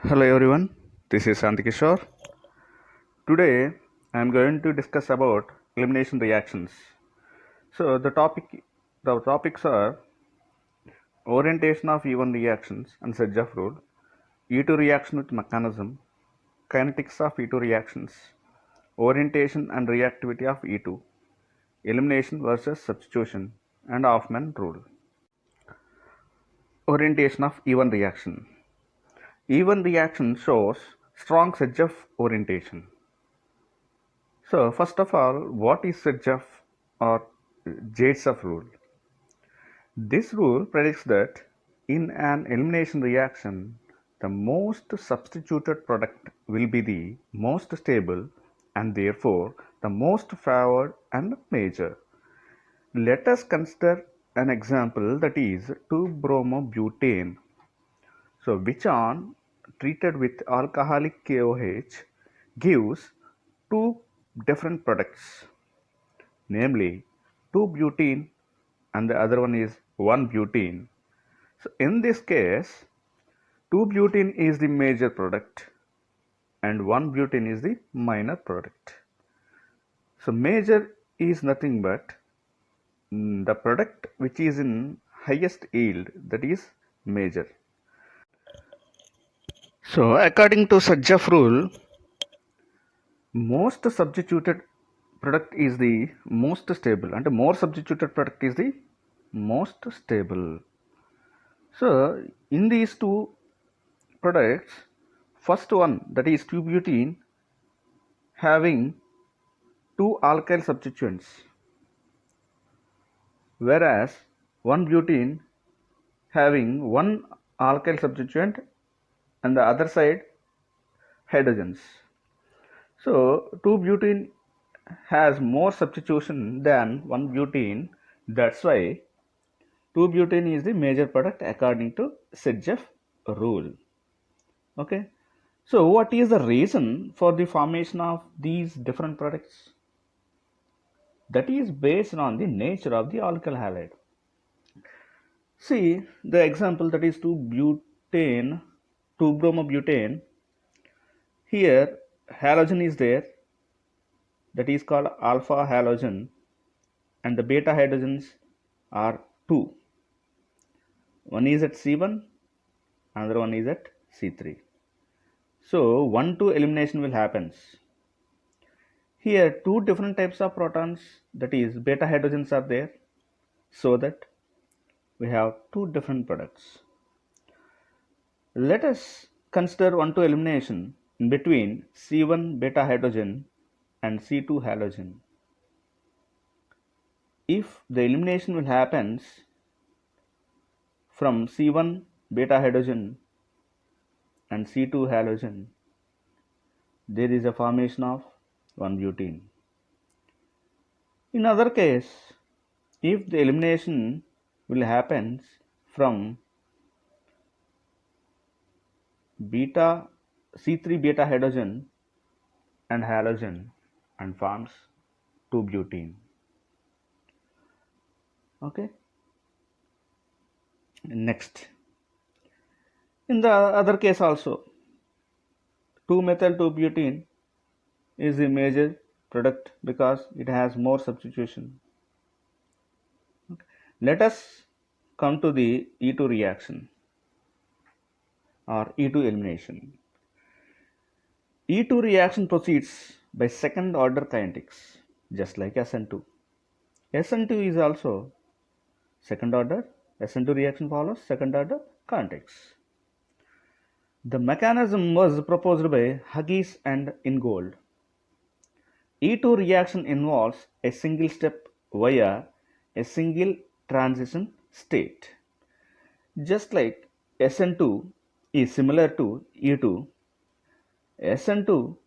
Hello everyone, this is Shanti Kishore. Today I am going to discuss about elimination reactions. So the topics are orientation of E1 reactions and Sedgwick rule, E2 reaction with mechanism, kinetics of E2 reactions, orientation and reactivity of E2, elimination versus substitution, and Hoffman rule. Orientation of E1 reaction. E1 reaction shows strong Sedgwick orientation. So, first of all, what is Sedgwick or Jacobs rule? This rule predicts that in an elimination reaction, the most substituted product will be the most stable and therefore the most favored and major. Let us consider an example, that is 2-bromobutane. So, which on treated with alcoholic KOH gives two different products, namely 2-butene and the other one is 1-butene. So in this case, 2-butene is the major product and 1-butene is the minor product. So major is nothing but the product which is in highest yield, that is major. So according to Sedgwick rule, most substituted product is the most stable and more substituted product is the most stable. So in these two products, first one, that is 2-butene, having two alkyl substituents, whereas 1-butene having one alkyl substituent and the other side hydrogens. So 2-butene has more substitution than 1-butene. That's why 2-butene is the major product according to Sedgwick rule. Okay. So what is the reason for the formation of these different products? That is based on the nature of the alkyl halide. See the example, that is 2-butane, 2-bromobutane. Here halogen is there, that is called alpha halogen, and the beta hydrogens are two. One is at C1, another one is at C3. So 1-2 elimination will happen. Here two different types of protons, that is beta hydrogens, are there, so that we have two different products. Let us consider 1-2 elimination in between C1 beta hydrogen and C2 halogen. If the elimination will happen from C1 beta hydrogen and C2 halogen, there is a formation of 1-butene. In other case, if the elimination will happen from C3 beta hydrogen and halogen and forms 2-butene. Okay. Next, in the other case also, 2-methyl-2-butene is the major product because it has more substitution. Okay. Let us come to the E2 reaction or E2 elimination. E2 reaction proceeds by second order kinetics, just like SN2. SN2 is also second order. SN2 reaction follows second order kinetics. The mechanism was proposed by Hughes and Ingold. E2 reaction involves a single step via a single transition state. Just like SN2 is similar to E2, SN2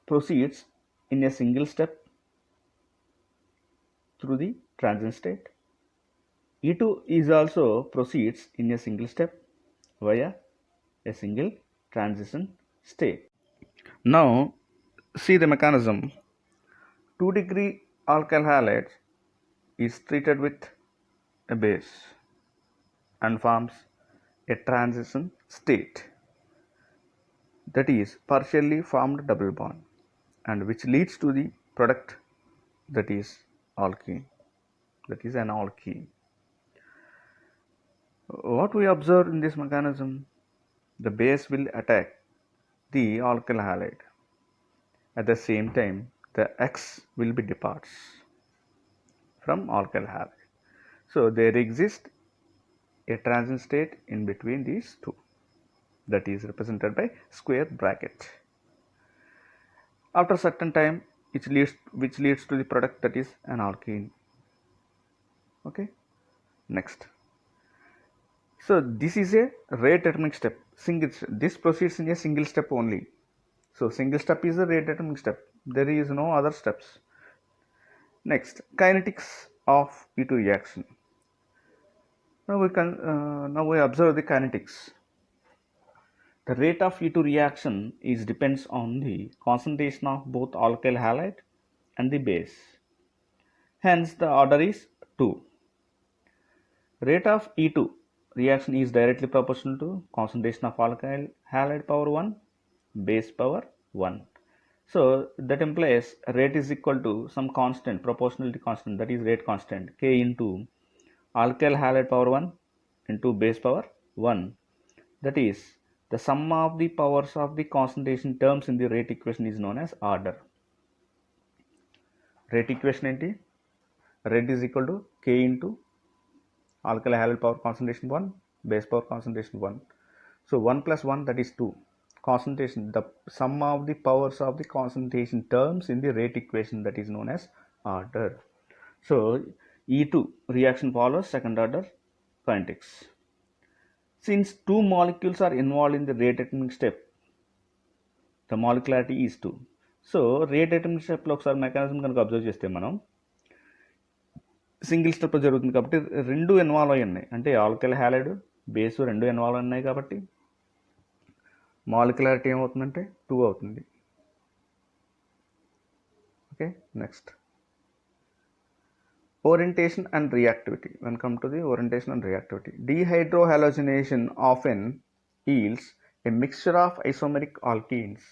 proceeds in a single step through the transition state. E2 is also proceeds in a single step via a single transition state. Now see the mechanism. 2-degree alkyl halide is treated with a base and forms a transition state. that is partially formed double bond, and which leads to the product that is alkene, that is an alkene. What we observe in this mechanism, the base will attack the alkyl halide. At the same time, the X will be departs from alkyl halide. So there exists a transition state in between these two, that is represented by square bracket. After certain time, which leads to the product that is an alkene. Okay, next. So this is a rate determining step. This proceeds in a single step only. So single step is a rate determining step. There is no other steps. Next, kinetics of E2 reaction. Now we observe the kinetics. The rate of E2 reaction depends on the concentration of both alkyl halide and the base. Hence, the order is 2. Rate of E2 reaction is directly proportional to concentration of alkyl halide power 1, base power 1. So that implies rate is equal to some constant, proportionality constant, that is rate constant, K into alkyl halide power 1 into base power 1. That is, the sum of the powers of the concentration terms in the rate equation is known as order. Rate equation enti? Rate is equal to K into alkyl halide power concentration 1, base power concentration 1. So 1 plus 1, that is 2. Concentration, the sum of the powers of the concentration terms in the rate equation, that is known as order. So E2 reaction follows second order kinetics. Since two molecules are involved in the rate determining step, the molecularity is 2. So rate determining step లో ఒకసారి mechanism కనుక observe చేస్తే మనం single step జరుగుతుంది కాబట్టి రెండు involve అయ్యి ఉన్నాయి, అంటే ఆల్కైల్ హ్యాలైడ్ బేస్ రెండు ఇన్వాల్వ్ ఉన్నాయి కాబట్టి మాలిక్యులారిటీ ఏమవుతుందంటే 2 అవుతుంది. Okay, next orientation and reactivity. When come to the orientation and reactivity, dehydrohalogenation often yields a mixture of isomeric alkenes.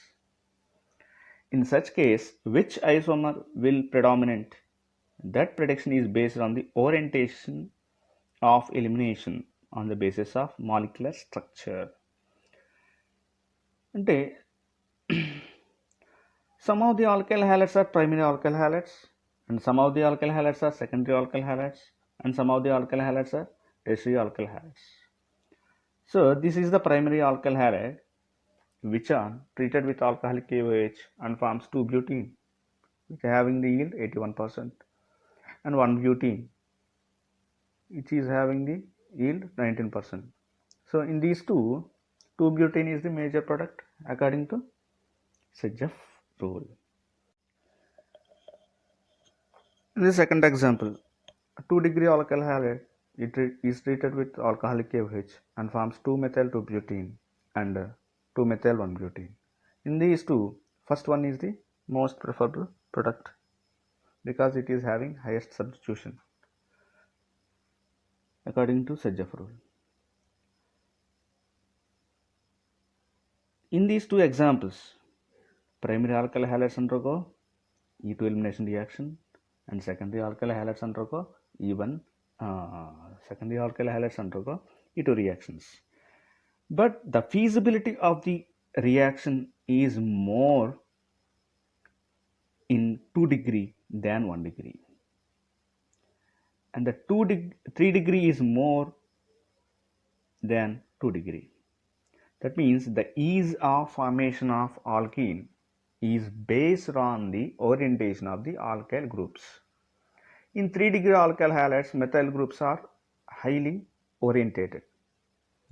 In such case, which isomer will predominate? That prediction is based on the orientation of elimination on the basis of molecular structure. అంటే some of the alkyl halides are primary alkyl halides, and some of the alkyl halides are secondary alkyl halides, and some of the alkyl halides are tertiary alkyl halides. So this is the primary alkyl halide which are treated with alcoholic KOH and forms 2-butene, which having the yield 81%, and 1-butene, which is having the yield 19%. So in these two, 2-butene is the major product according to Sedgwick rule. In the second example, a 2-degree alkyl halide is treated with alcoholic KOH and forms 2-methyl-2-butene and 2-methyl-1-butene. In these two, first one is the most preferable product because it is having highest substitution according to Sedgwick rule. In these two examples, primary alkyl halides undergo E2 elimination reaction and secondary alkyl halides undergo secondary alkyl halides undergo E2 reactions. But the feasibility of the reaction is more in 2 degree than 1 degree, and the 3 degree is more than 2 degree. That means the ease of formation of alkene is based on the orientation of the alkyl groups. In 3-degree alkyl halides, methyl groups are highly orientated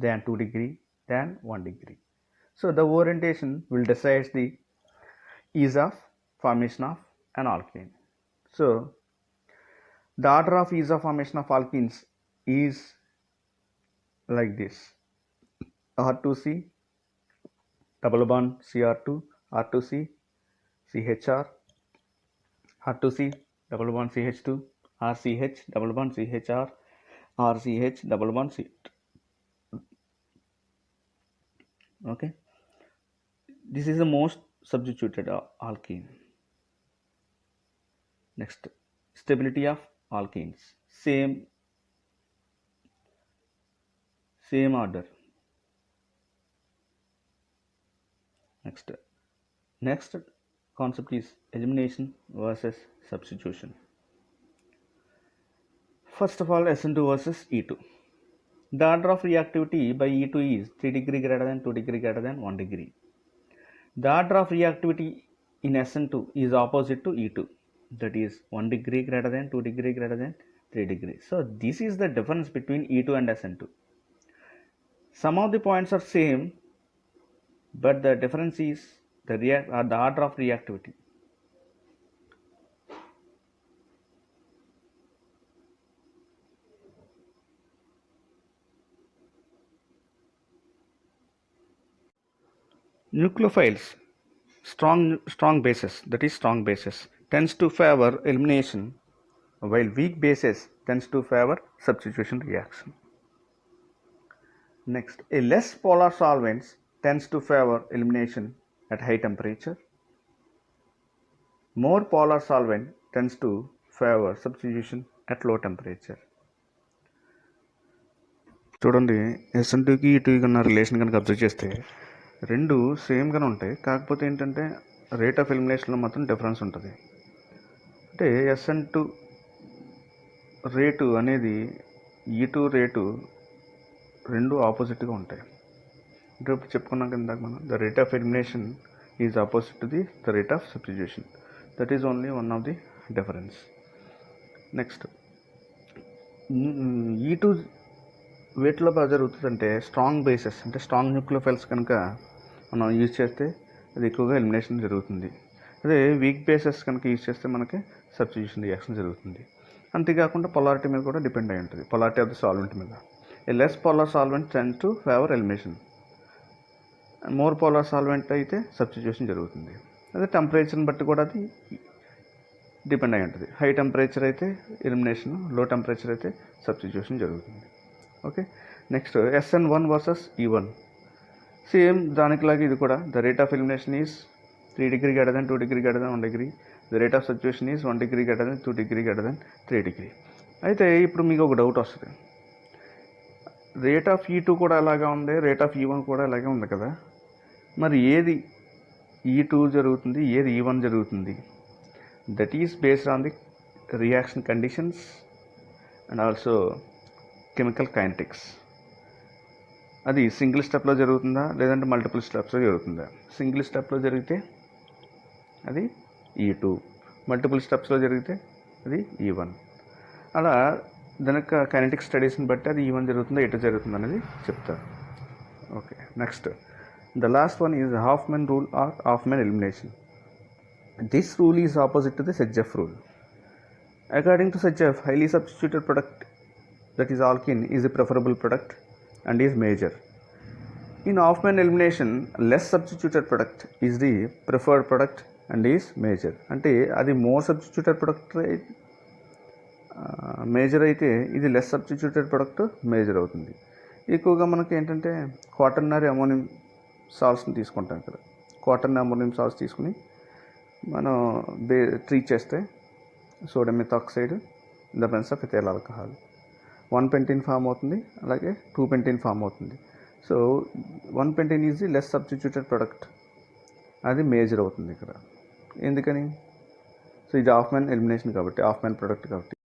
than 2 degree than 1 degree. So the orientation will decide the ease of formation of an alkene. So the order of ease of formation of alkenes is like this: R2C, double bond Cr2, R2C, CHR, R2C, double bond CH2, RCH, double bond CHR, RCH, double bond CH2. Okay, This is the most substituted alkene. Next, stability of alkenes. Same order. Next concept is elimination versus substitution. First of all, SN2 versus E2. The order of reactivity by E2 is 3 degree greater than 2 degree greater than 1 degree. The order of reactivity in SN2 is opposite to E2, that is 1 degree greater than 2 degree greater than 3 degree. So this is the difference between E2 and SN2. Some of the points are same, but the difference is the order of reactivity. Nucleophiles, strong bases, that is strong bases, tends to favor elimination, while weak bases tends to favor substitution reaction. Next, a less polar solvent tends to favor elimination at high temperature. More polar solvent tends to favor substitution at low temperature. చూడండి, SN2కి E2కి ఉన్న relation కనుక observe చేస్తే రెండు సేమ్గానే ఉంటాయి. కాకపోతే ఏంటంటే rate of ఎలిమినేషన్లో మాత్రం difference ఉంటుంది. అంటే SN2 రేటు అనేది E2 రేటు రెండు ఆపోజిట్గా ఉంటాయి. అంటే ఇప్పుడు చెప్పుకున్నాం కదా మనం, the rate of elimination is opposite to the rate of substitution. That is only one of the difference. Next, E2 వేటిలో బాగా జరుగుతుందంటే స్ట్రాంగ్ బేసెస్, అంటే స్ట్రాంగ్ న్యూక్లియోఫైల్స్ కనుక మనం యూజ్ చేస్తే అది ఎక్కువగా ఎలిమినేషన్ జరుగుతుంది. అదే వీక్ బేసెస్ కనుక యూజ్ చేస్తే మనకి సబ్స్టిట్యూషన్ రియాక్షన్ జరుగుతుంది. అంతేకాకుండా పొలారిటీ మీద కూడా డిపెండ్ అయి ఉంటుంది, పొలారిటీ ఆఫ్ ద సాల్వెంట్ మీద. A less polar solvent tends to favour elimination, more polar solvent అయితే సబ్స్టిట్యూషన్ జరుగుతుంది. అదే టెంపరేచర్ని బట్టి కూడా అది డిపెండ్ అయి ఉంటుంది. హై టెంపరేచర్ అయితే ఎలిమినేషన్, లో టెంపరేచర్ అయితే సబ్స్టిట్యూషన్ జరుగుతుంది. Okay, next SN1 versus E1. Same దానికిలాగా ఇది కూడా, the rate of elimination is 3 degree greater than 2 degree greater than 1 degree. The rate of substitution is 1 degree greater than 2 degree greater than 3 degree. అయితే ఇప్పుడు మీకు ఒక doubt వస్తుంది, rate of E2 కూడా అలాగే ఉంది, రేట్ ఆఫ్ E1 కూడా అలాగే ఉంది కదా, మరి ఏది E2 జరుగుతుంది, ఏది E1 జరుగుతుంది? That is based on the reaction conditions and also chemical kinetics. అది సింగిల్ స్టెప్లో జరుగుతుందా లేదంటే మల్టిపుల్ స్టెప్స్లో జరుగుతుందా? సింగిల్ స్టెప్లో జరిగితే అది E2, మల్టిపుల్ స్టెప్స్లో జరిగితే అది E1. అలా దానికి కైనెటిక్ స్టడీస్ని బట్టి అది E1 జరుగుతుందా E2 జరుగుతుందా అనేది చెప్తారు. Okay, next, the last one is Hoffman rule or Hoffman elimination. This rule is opposite to the Sedgwick rule. According to Sedgwick, highly substituted product, that is alkene, is a preferable product and is major. In Hoffman elimination, less substituted product is the preferred product and is major. అంటే అది more substituted product major అయితే ఇది less substituted product major అవుతుంది. ఎక్కువగా మనకి ఏంటంటే quaternary ammonium సాల్ట్స్ని తీసుకుంటాం. ఇక్కడ క్వాటర్నరీ అమోనియం సాల్ట్స్ తీసుకుని మనం ట్రీట్ చేస్తే sodium methoxide in the presence of ethyl alcohol 1 pentene form అవుతుంది, అలాగే 2 pentene ఫామ్ అవుతుంది. So 1 pentene is the less substituted product, అది మేజర్ అవుతుంది ఇక్కడ. ఎందుకని? సో ఇది హాఫ్మెన్ ఎలిమినేషన్ కాబట్టి, హాఫ్మెన్ ప్రొడక్ట్ కాబట్టి.